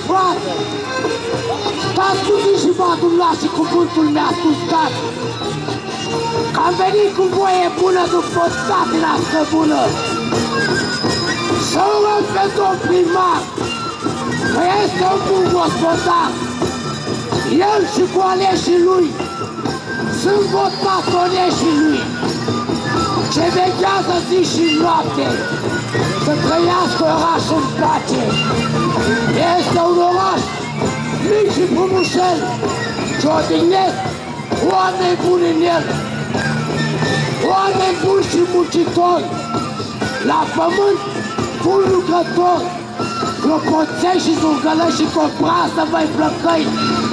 frate! Stați puțin și vă adunlați și cuvântul mi-a spus dați! Că am venit cu voie bună după statina bună! Să urăm pe domn primar! Că este un bun gospodar! El și cu aleșii lui sunt votați oneșii lui! Ce veghează zi și noapte, să trăiască orașul în pace. Este un oraș mic și frumușel, ce odihnesc oameni buni în el. Oameni buni și muncitori, la pământ bun lucrători, clopoței și zurgălăi și coprasă, măi, plăcăi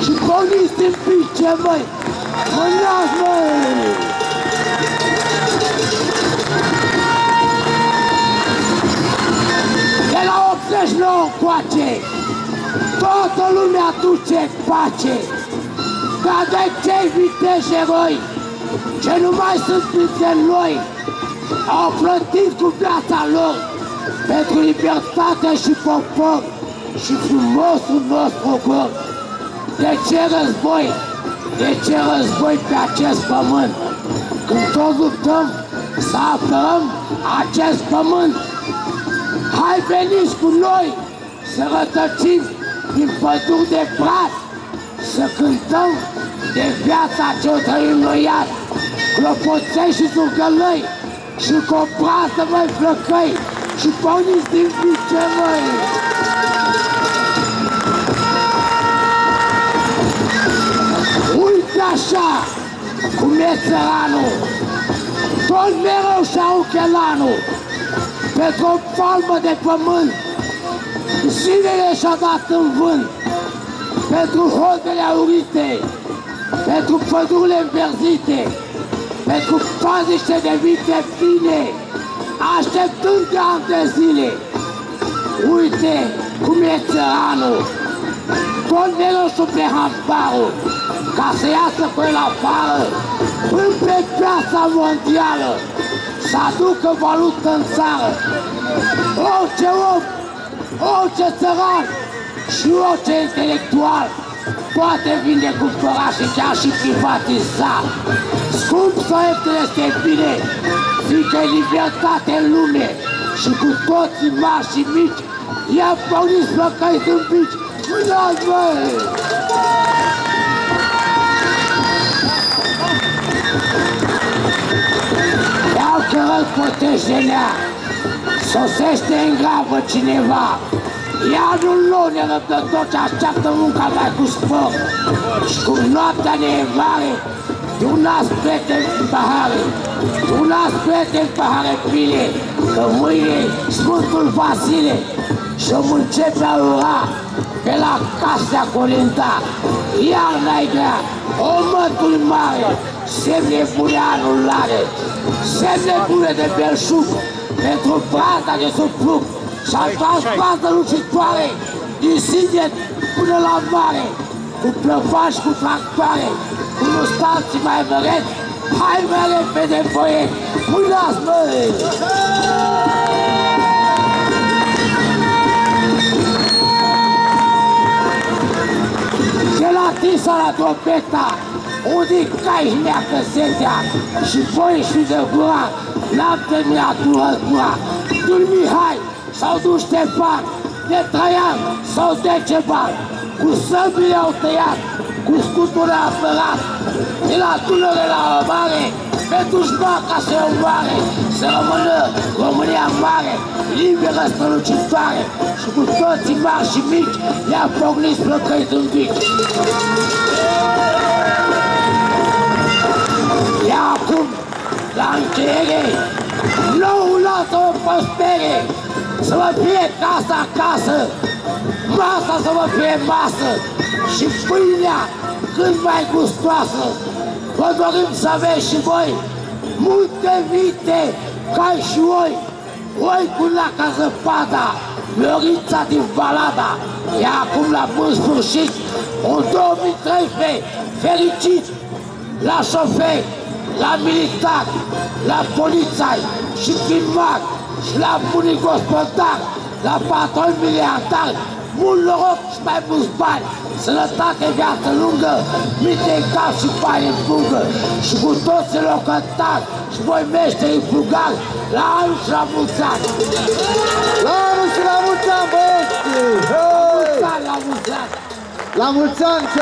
și porniți din pice, măi. Mânați, măi! De la 89 încoace, toată lumea duce pace, dar de cei viteși eroi, ce nu mai sunt printre noi, au plătit cu viața lor pentru libertate și popor și frumosul nostru ogor. De ce război? De ce război pe acest pământ? Când toți luptăm să apărăm acest pământ, hai veniți cu noi să rătăcim din păduri de braț, să cântăm de viața ce-o trăim noi azi, clopoței și zurgălăi și coprasă, măi, flăcăi și porniți din pice, măi! Uite așa cum e țăranul, tot mereu și-a uchelanul, pentru o palmă de pământ, zilele și-a dat în vânt, pentru hodele aurite, pentru pădurile înverzite, pentru paziște de vite fine, așteptând de ani de zile. Uite cum e țăranul, tot mereu suple hambarul, ca să iasă pe el afară, până pe piața mondială, să aducă valută în țară. Orice om, orice țăran și orice intelectual poate vinde, cumpăra și chiar și privatiza. Scump sau ieftin este bine, fiindcă e libertate în lume și cu toții mari și mici, ia porniți plăcăi zâmbici. Mânați, băi! Iau cărări potejenea, sosește în gravă cineva, iadul nou nerăbdător ce așteaptă munca mai cu spor și cum noaptea ne e mare, de un nas plete în pahare, de un nas plete în pahare pile, că mâine Sfântul Vasile și-o începe a ura pe la casea colinda. Iarna-i grea, omătul mare, semne bune anulare, semne bune de belșug, pentru brada de suplug, și-a tras bază lucitoare, din Sighet până la mare, cu plăvași, cu tractoare, cu mustații mai măreți, hai mai repede, băieți, mânați, măi! De la Tisa la Tropeta, unde cai și neacă setea, și voi și de gura, n-am terminat gura. Du-l Mihai sau du Ștefan, de Traian sau de Ceban, cu săbile au tăiat, cu scuturile a apărat, de la Dunăre la mare, pentru șbaca se omoare, să rămână România mare, liberă, strălucitoare, și cu toții mari și mici, i-a pornit plăcăi zâmbici. Iar acum, la încheiere, noul an să vă prospere, să vă fie casa acasă, masa să vă fie masă și pâinea cât mai gustoasă. Vă dorim să aveți și voi multe vite, cai și oi cu laca zăpada, Miorița din Balada. Iar acum la bun sfârșit, un 2013 fericit la șoferi, la militari, la polițai și primari și la bunii gospodari, la patroni miliardari, mult noroc și mai mulți bani, sănătate, viață lungă, minte în cap și bani în pungă, și cu toți să l-au cântat, și voi meșterii plugari, la anul și la mulți ani! La anul și la mulți ani, băieți! La mulți ani! La mulți ani celor